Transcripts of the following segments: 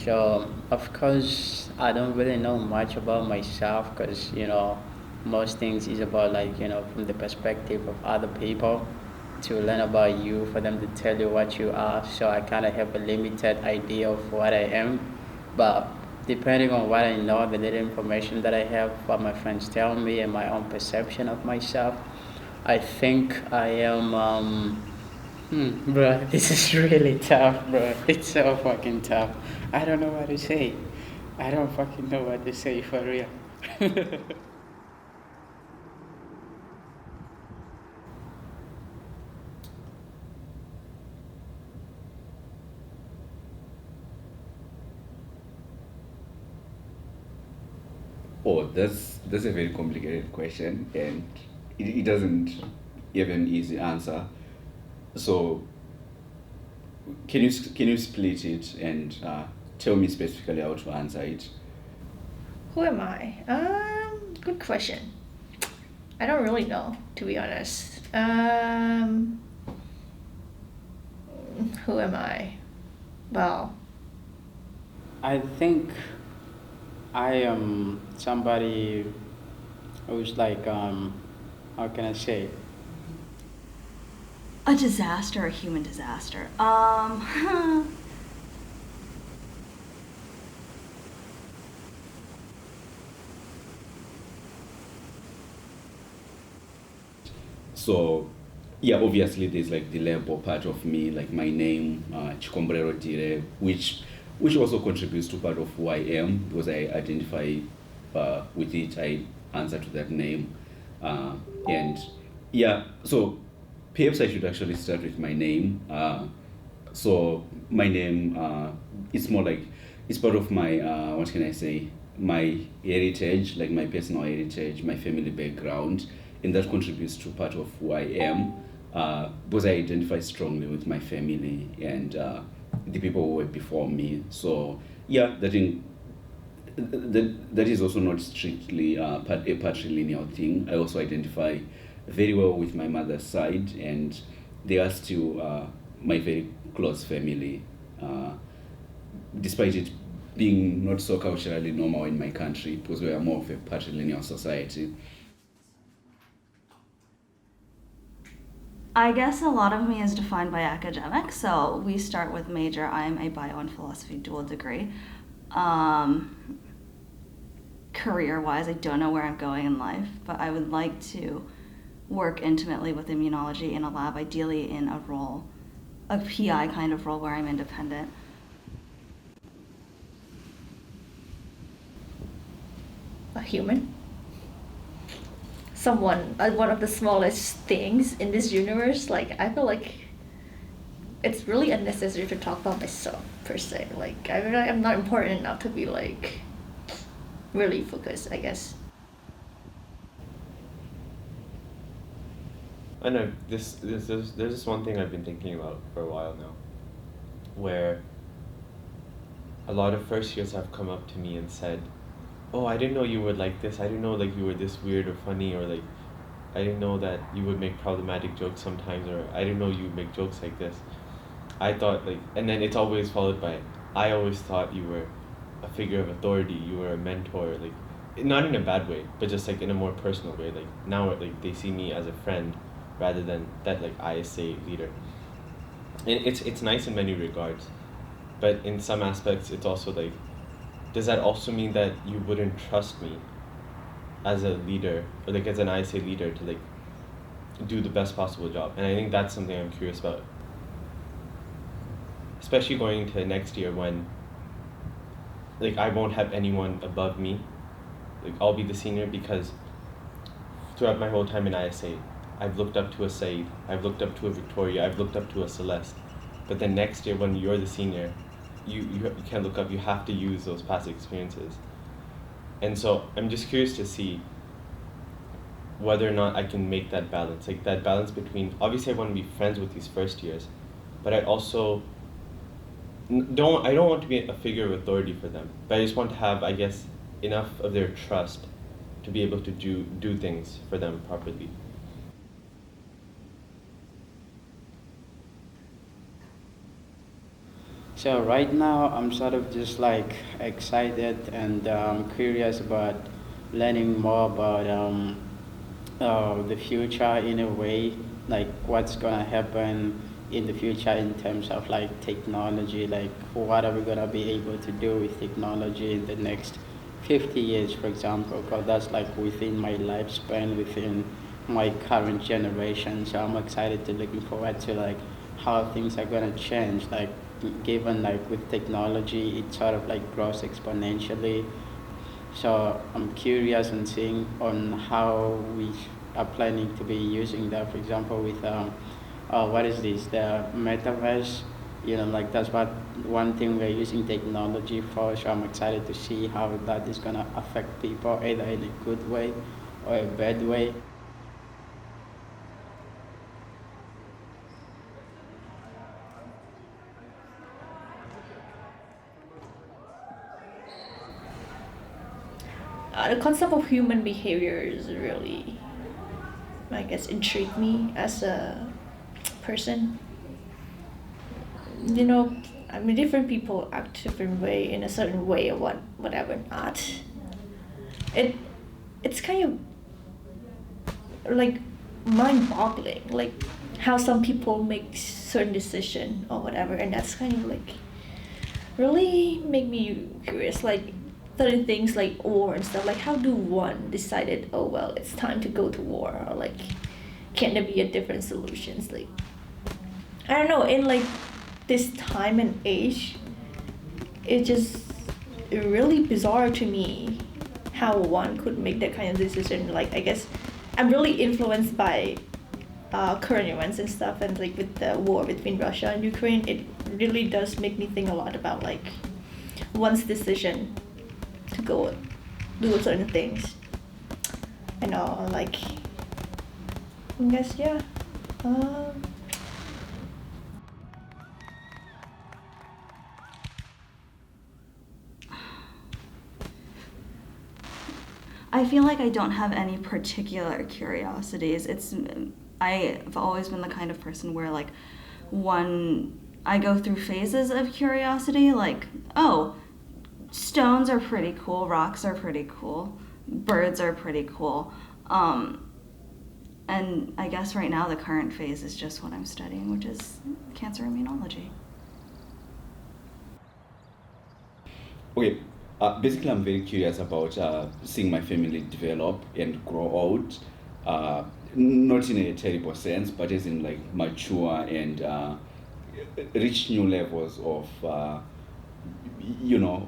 So, of course, I don't really know much about myself because, most things is about from the perspective of other people to learn about you, for them to tell you what you are. So I kind of have a limited idea of what I am. But depending on what I know, the little information that I have, what my friends tell me, and my own perception of myself, I think I am. Bro, this is really tough, bro. It's so fucking tough. I don't know what to say. I don't fucking know what to say for real. Oh, that's a very complicated question, and it doesn't have an easy answer. So, can you split it and tell me specifically how to answer it? Who am I? Good question. I don't really know, to be honest. Who am I? Well, I think I am somebody who's how can I say? A disaster, a human disaster. So, yeah, obviously there's like the label part of me, like my name, Chikombrero Dire, which also contributes to part of who I am because I identify with it. I answer to that name, and yeah. So perhaps I should actually start with my name. So my name, it's more like it's part of my what can I say, my heritage, like my personal heritage, my family background, and that contributes to part of who I am, because I identify strongly with my family and the people who were before me. So yeah, that is also not strictly a patrilineal thing. I also identify very well with my mother's side, and they are still my very close family, uh, despite it being not so culturally normal in my country because we are more of a patrilineal society. I guess a lot of me is defined by academics. So we start with major. I am a bio and philosophy dual degree. Um, Career wise, I don't know where I'm going in life, but I would like to work intimately with immunology in a lab, ideally in a role, a PI kind of role where I'm independent. a human. Someone, one of the smallest things in this universe. Like, I feel like it's really unnecessary to talk about myself, per se. Like, I mean, I'm not important enough to be, like, really focused, I guess. I know there's this one thing I've been thinking about for a while now, where a lot of first years have come up to me and said, "Oh, I didn't know you were like this. I didn't know like you were this weird or funny, or like I didn't know that you would make problematic jokes sometimes, or I didn't know you would make jokes like this." I thought like, and then it's always followed by, "I always thought you were a figure of authority. You were a mentor, like." Not in a bad way, but just like in a more personal way. Like now, like they see me as a friend, rather than that like ISA leader. And it's nice in many regards, but in some aspects, it's also like, does that also mean that you wouldn't trust me as a leader, or like as an ISA leader, to like do the best possible job? And I think that's something I'm curious about, especially going into next year when like I won't have anyone above me. Like I'll be the senior because throughout my whole time in ISA, I've looked up to a Said, I've looked up to a Victoria, I've looked up to a Celeste. But then next year when you're the senior, you can't look up, you have to use those past experiences. And so I'm just curious to see whether or not I can make that balance. Like that balance between, obviously I want to be friends with these first years, but I also don't want to be a figure of authority for them. But I just want to have, I guess, enough of their trust to be able to do things for them properly. So right now I'm sort of just like excited and curious about learning more about the future in a way, like what's gonna happen in the future in terms of like technology, like what are we gonna be able to do with technology in the next 50 years, for example, because that's like within my lifespan, within my current generation. So I'm excited to looking forward to like how things are gonna change, like given like with technology, it sort of like grows exponentially. So I'm curious and seeing on how we are planning to be using that. For example, with what is this? The metaverse. You know, like that's what one thing we're using technology for. So I'm excited to see how that is gonna affect people, either in a good way or a bad way. The concept of human behavior is really, I guess, intrigued me as a person. You know, I mean, different people act different way in a certain way or whatever not. It it's kind of like mind-boggling, like how some people make certain decision or whatever, and that's kind of like really make me curious. Like certain things like war and stuff. Like how do one decided? Oh well, it's time to go to war, or like can there be a different solutions? Like I don't know. In like this time and age, it just really bizarre to me how one could make that kind of decision. Like I guess I'm really influenced by current events and stuff, and like with the war between Russia and Ukraine, it really does make me think a lot about like one's decision to go do certain things. I know, like I guess yeah. Um, I feel like I don't have any particular curiosities. I've always been the kind of person where like I go through phases of curiosity, like, oh, stones are pretty cool, rocks are pretty cool, birds are pretty cool. And I guess right now the current phase is just what I'm studying, which is cancer immunology. Okay, basically, I'm very curious about seeing my family develop and grow old. Not in a terrible sense, but as in like mature and reach new levels of,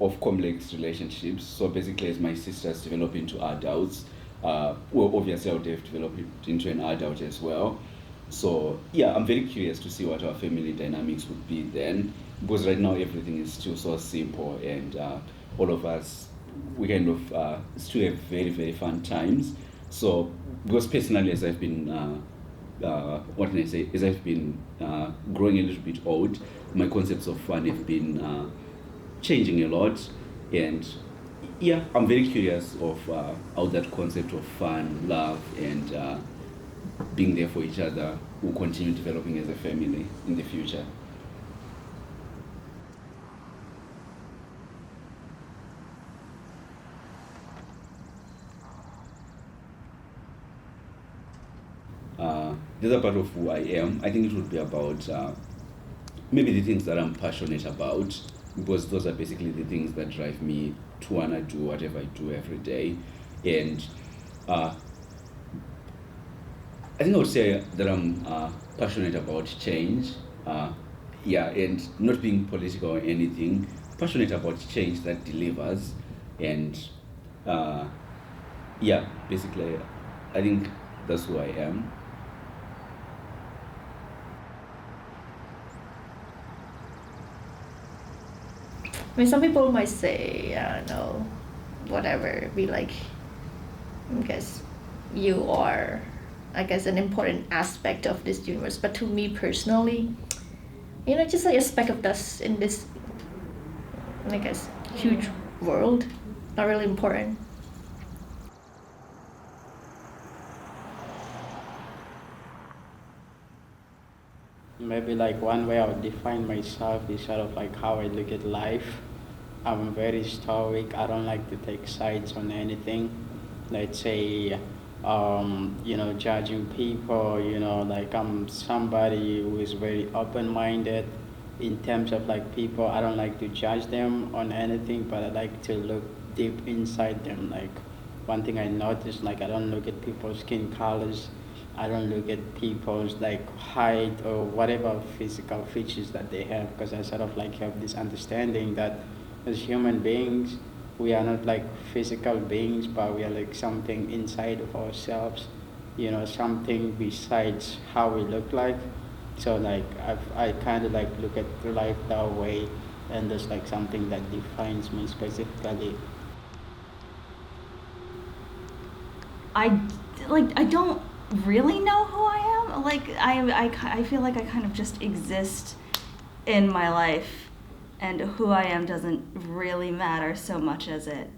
of complex relationships. So basically, as my sisters develop into adults, well, obviously, I would have developed into an adult as well. So yeah, I'm very curious to see what our family dynamics would be then, because right now everything is still so simple, and all of us, we kind of still have very very fun times. So because personally, as I've been what can I say, as I've been growing a little bit old, my concepts of fun have been changing a lot, and yeah, I'm very curious of how that concept of fun, love, and being there for each other will continue developing as a family in the future. The other part of who I am, I think it would be about maybe the things that I'm passionate about, because those are basically the things that drive me to wanna do whatever I do every day. And I think I would say that I'm passionate about change. Yeah, and not being political or anything, passionate about change that delivers. And yeah, basically, I think that's who I am. I mean, some people might say, I don't know, whatever, be like, I guess you are, I guess, an important aspect of this universe. But to me personally, just like a speck of dust in this, I guess, huge world, not really important. Maybe like one way I would define myself is sort of like how I look at life. I'm very stoic. I don't like to take sides on anything. Let's say, judging people, like I'm somebody who is very open-minded in terms of like people. I don't like to judge them on anything, but I like to look deep inside them. Like one thing I noticed, like I don't look at people's skin colors. I don't look at people's like height or whatever physical features that they have, because I sort of like have this understanding that as human beings, we are not like physical beings, but we are like something inside of ourselves, something besides how we look like. So like I kind of like look at life that way, and there's like something that defines me specifically. I I don't really know who I am. Like I feel like I kind of just exist in my life, and who I am doesn't really matter so much as it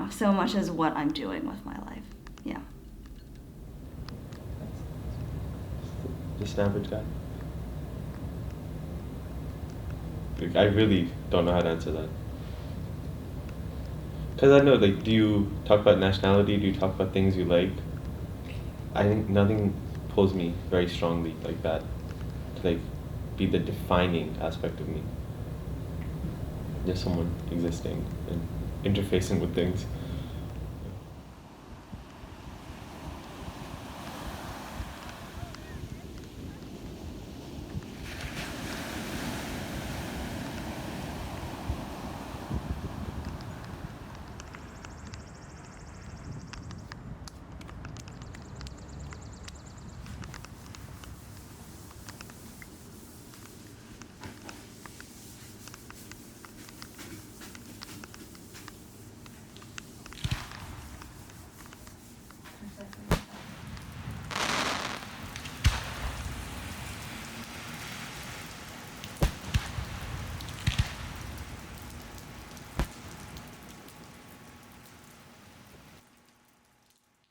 so much as what I'm doing with my life. Yeah. Just an average guy. Like, I really don't know how to answer that. Because I know, like, do you talk about nationality? Do you talk about things you like? I think nothing pulls me very strongly like that to, like, be the defining aspect of me. Just someone existing and interfacing with things.